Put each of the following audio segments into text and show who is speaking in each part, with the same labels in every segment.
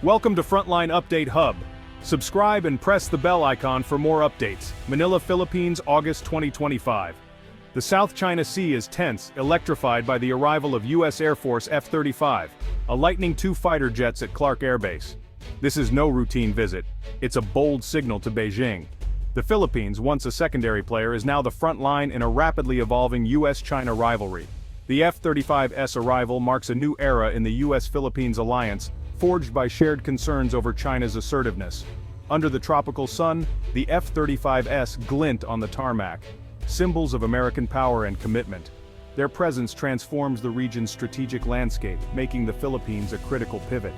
Speaker 1: Welcome to Frontline Update Hub. Subscribe and press the bell icon for more updates. Manila, Philippines, August 2025. The South China Sea is tense, electrified by the arrival of U.S. Air Force F-35, a Lightning II fighter jets at Clark Air Base. This is no routine visit. It's a bold signal to Beijing. The Philippines, once a secondary player, is now the front line in a rapidly evolving U.S.-China rivalry. The F-35's arrival marks a new era in the U.S. Philippines alliance, forged by shared concerns over China's assertiveness. Under the tropical sun, the F-35s glint on the tarmac, symbols of American power and commitment. Their presence transforms the region's strategic landscape, making the Philippines a critical pivot.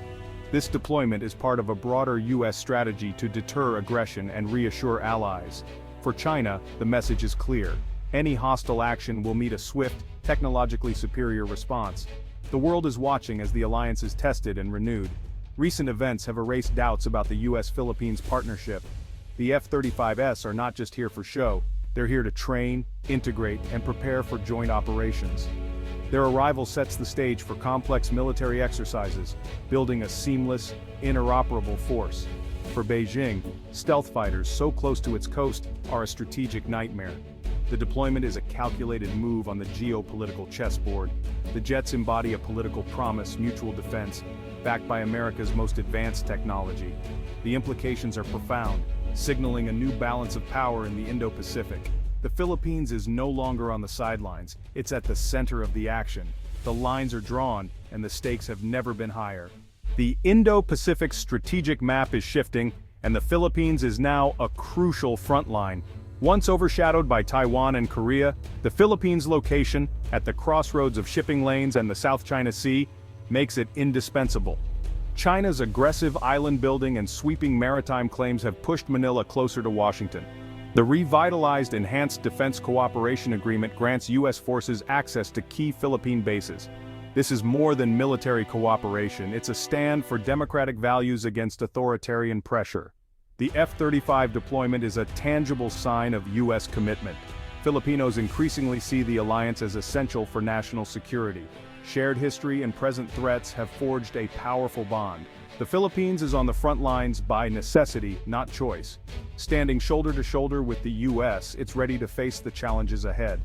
Speaker 1: This deployment is part of a broader U.S. strategy to deter aggression and reassure allies. For China, the message is clear. Any hostile action will meet a swift, technologically superior response. The world is watching as the alliance is tested and renewed. Recent events have erased doubts about the U.S. Philippines partnership. The F-35s are not just here for show, they're here to train, integrate, and prepare for joint operations. Their arrival sets the stage for complex military exercises, building a seamless, interoperable force. For Beijing, stealth fighters so close to its coast are a strategic nightmare. The deployment is a calculated move on the geopolitical chessboard. The jets embody a political promise, mutual defense, backed by America's most advanced technology. The implications are profound, signaling a new balance of power in the Indo-Pacific. The Philippines is no longer on the sidelines, it's at the center of the action. The lines are drawn, and the stakes have never been higher. The Indo-Pacific strategic map is shifting, and the Philippines is now a crucial front line. Once overshadowed by Taiwan and Korea, the Philippines' location, at the crossroads of shipping lanes and the South China Sea, makes it indispensable. China's aggressive island building and sweeping maritime claims have pushed Manila closer to Washington. The revitalized Enhanced Defense Cooperation Agreement grants U.S. forces access to key Philippine bases. This is more than military cooperation, it's a stand for democratic values against authoritarian pressure. The F-35 deployment is a tangible sign of U.S. commitment. Filipinos increasingly see the alliance as essential for national security. Shared history and present threats have forged a powerful bond. The Philippines is on the front lines by necessity, not choice. Standing shoulder to shoulder with the U.S., it's ready to face the challenges ahead.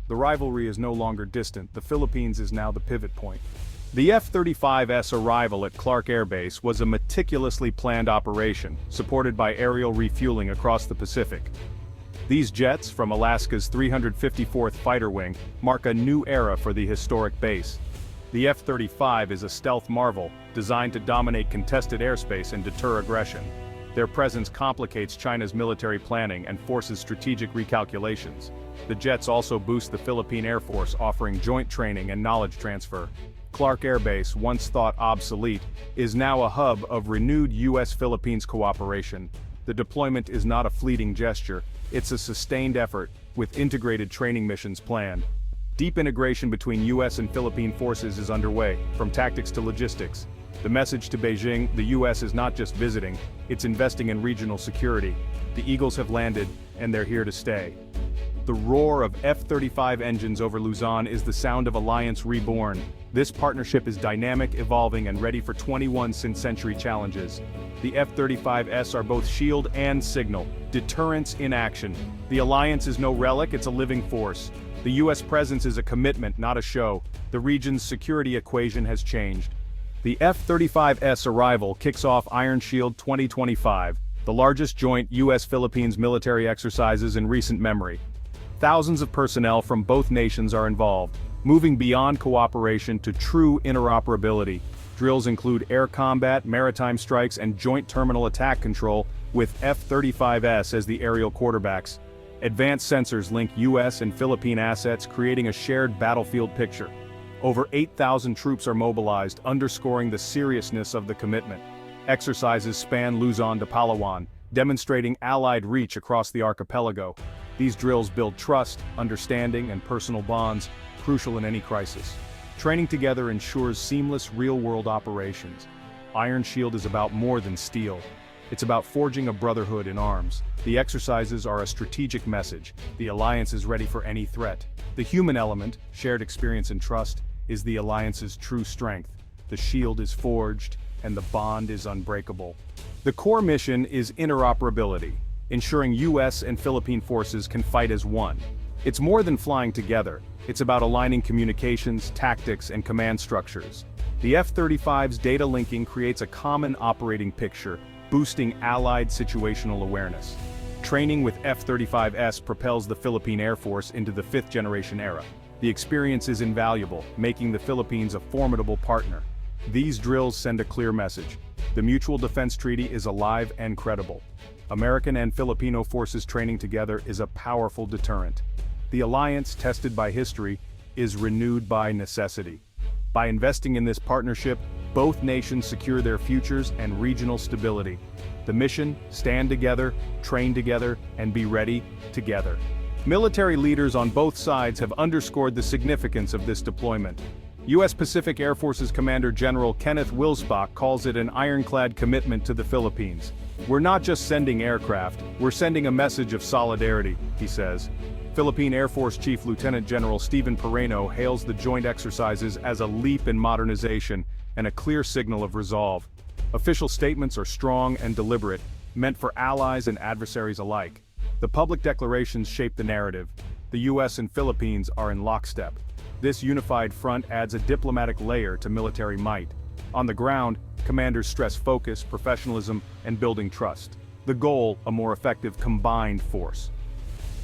Speaker 1: The rivalry is no longer distant, the Philippines is now the pivot point. The F-35's arrival at Clark Air Base was a meticulously planned operation, supported by aerial refueling across the Pacific. These jets, from Alaska's 354th Fighter Wing, mark a new era for the historic base. The F-35 is a stealth marvel, designed to dominate contested airspace and deter aggression. Their presence complicates China's military planning and forces strategic recalculations. The jets also boost the Philippine Air Force, offering joint training and knowledge transfer. Clark Air Base, once thought obsolete, is now a hub of renewed U.S. Philippines cooperation. The deployment is not a fleeting gesture, it's a sustained effort, with integrated training missions planned. Deep integration between U.S. and Philippine forces is underway, from tactics to logistics. The message to Beijing: the U.S. is not just visiting, it's investing in regional security. The Eagles have landed, and they're here to stay. The roar of F-35 engines over Luzon is the sound of alliance reborn. This partnership is dynamic, evolving, and ready for 21st-century challenges. The F-35s are both shield and signal, deterrence in action. The alliance is no relic, it's a living force. The U.S. presence is a commitment, not a show. The region's security equation has changed. The F-35's arrival kicks off Iron Shield 2025, the largest joint U.S.-Philippines military exercises in recent memory. Thousands of personnel from both nations are involved, moving beyond cooperation to true interoperability. Drills include air combat, maritime strikes, and joint terminal attack control, with F-35s as the aerial quarterbacks. Advanced sensors link U.S. and Philippine assets, creating a shared battlefield picture. Over 8,000 troops are mobilized, underscoring the seriousness of the commitment. Exercises span Luzon to Palawan, demonstrating Allied reach across the archipelago. These drills build trust, understanding, and personal bonds, crucial in any crisis. Training together ensures seamless real-world operations. Iron Shield is about more than steel. It's about forging a brotherhood in arms. The exercises are a strategic message. The alliance is ready for any threat. The human element, shared experience and trust, is the alliance's true strength. The shield is forged, and the bond is unbreakable. The core mission is interoperability, ensuring U.S. and Philippine forces can fight as one. It's more than flying together, it's about aligning communications, tactics, and command structures. The F-35's data linking creates a common operating picture, boosting Allied situational awareness. Training with F-35s propels the Philippine Air Force into the fifth-generation era. The experience is invaluable, making the Philippines a formidable partner. These drills send a clear message. The Mutual Defense Treaty is alive and credible. American and Filipino forces training together is a powerful deterrent. The alliance, tested by history, is renewed by necessity. By investing in this partnership, both nations secure their futures and regional stability. The mission: stand together, train together, and be ready together. Military leaders on both sides have underscored the significance of this deployment. U.S. Pacific Air Forces Commander General Kenneth Wilsbach calls it an ironclad commitment to the Philippines. "We're not just sending aircraft, we're sending a message of solidarity," he says. Philippine Air Force Chief Lieutenant General Stephen Pereno hails the joint exercises as a leap in modernization and a clear signal of resolve. Official statements are strong and deliberate, meant for allies and adversaries alike. The public declarations shape the narrative. The U.S. and Philippines are in lockstep. This unified front adds a diplomatic layer to military might. On the ground, commanders stress focus, professionalism, and building trust. The goal: a more effective combined force.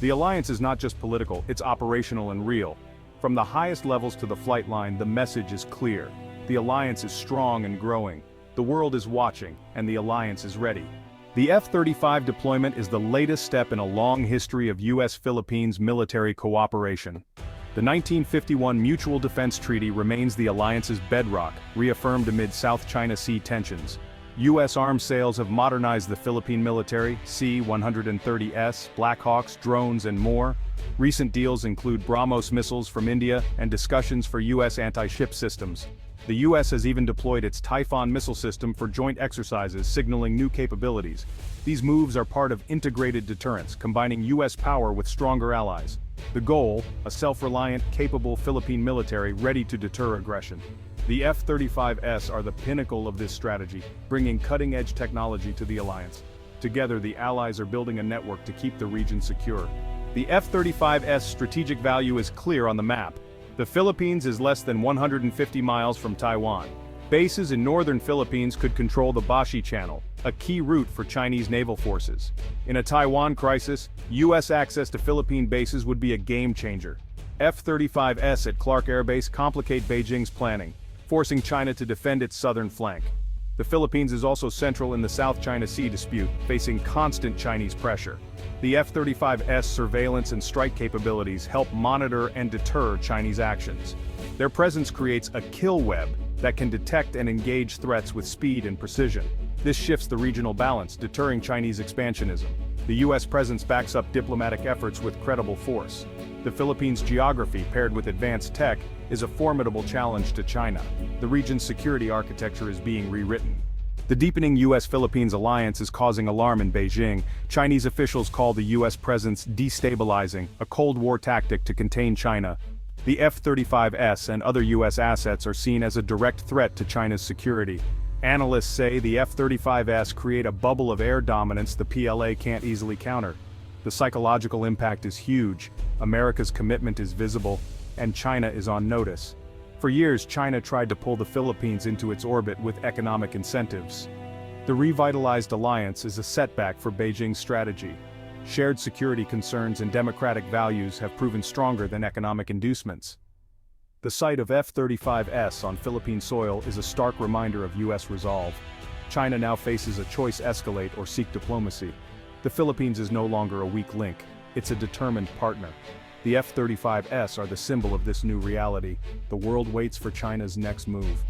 Speaker 1: The alliance is not just political, it's operational and real. From the highest levels to the flight line, the message is clear. The alliance is strong and growing. The world is watching, and the alliance is ready. The F-35 deployment is the latest step in a long history of U.S.-Philippines military cooperation. The 1951 Mutual Defense Treaty remains the alliance's bedrock, reaffirmed amid South China Sea tensions. U.S. arms sales have modernized the Philippine military: C-130S, Blackhawks, drones, and more. Recent deals include BrahMos missiles from India and discussions for U.S. anti-ship systems. The U.S. has even deployed its Typhoon missile system for joint exercises, signaling new capabilities. These moves are part of integrated deterrence, combining U.S. power with stronger allies. The goal: a self-reliant, capable Philippine military ready to deter aggression. The F-35s are the pinnacle of this strategy, bringing cutting-edge technology to the alliance. Together, the allies are building a network to keep the region secure. The F-35's strategic value is clear on the map. The Philippines is less than 150 miles from Taiwan. Bases in northern Philippines could control the Bashi Channel, a key route for Chinese naval forces. In a Taiwan crisis, U.S. access to Philippine bases would be a game-changer. F-35s at Clark Air Base complicate Beijing's planning, forcing China to defend its southern flank. The Philippines is also central in the South China Sea dispute, facing constant Chinese pressure. The F-35's surveillance and strike capabilities help monitor and deter Chinese actions. Their presence creates a kill web that can detect and engage threats with speed and precision. This shifts the regional balance, deterring Chinese expansionism. The U.S. presence backs up diplomatic efforts with credible force. The Philippines' geography, paired with advanced tech, is a formidable challenge to China. The region's security architecture is being rewritten. The deepening U.S.-Philippines alliance is causing alarm in Beijing. Chinese officials call the U.S. presence destabilizing, a Cold War tactic to contain China. The F-35s and other U.S. assets are seen as a direct threat to China's security. Analysts say the F-35s create a bubble of air dominance the PLA can't easily counter. The psychological impact is huge, America's commitment is visible, and China is on notice. For years, China tried to pull the Philippines into its orbit with economic incentives. The revitalized alliance is a setback for Beijing's strategy. Shared security concerns and democratic values have proven stronger than economic inducements. The sight of F-35s on Philippine soil is a stark reminder of U.S. resolve. China now faces a choice: escalate or seek diplomacy. The Philippines is no longer a weak link, it's a determined partner. The F-35s are the symbol of this new reality. The world waits for China's next move.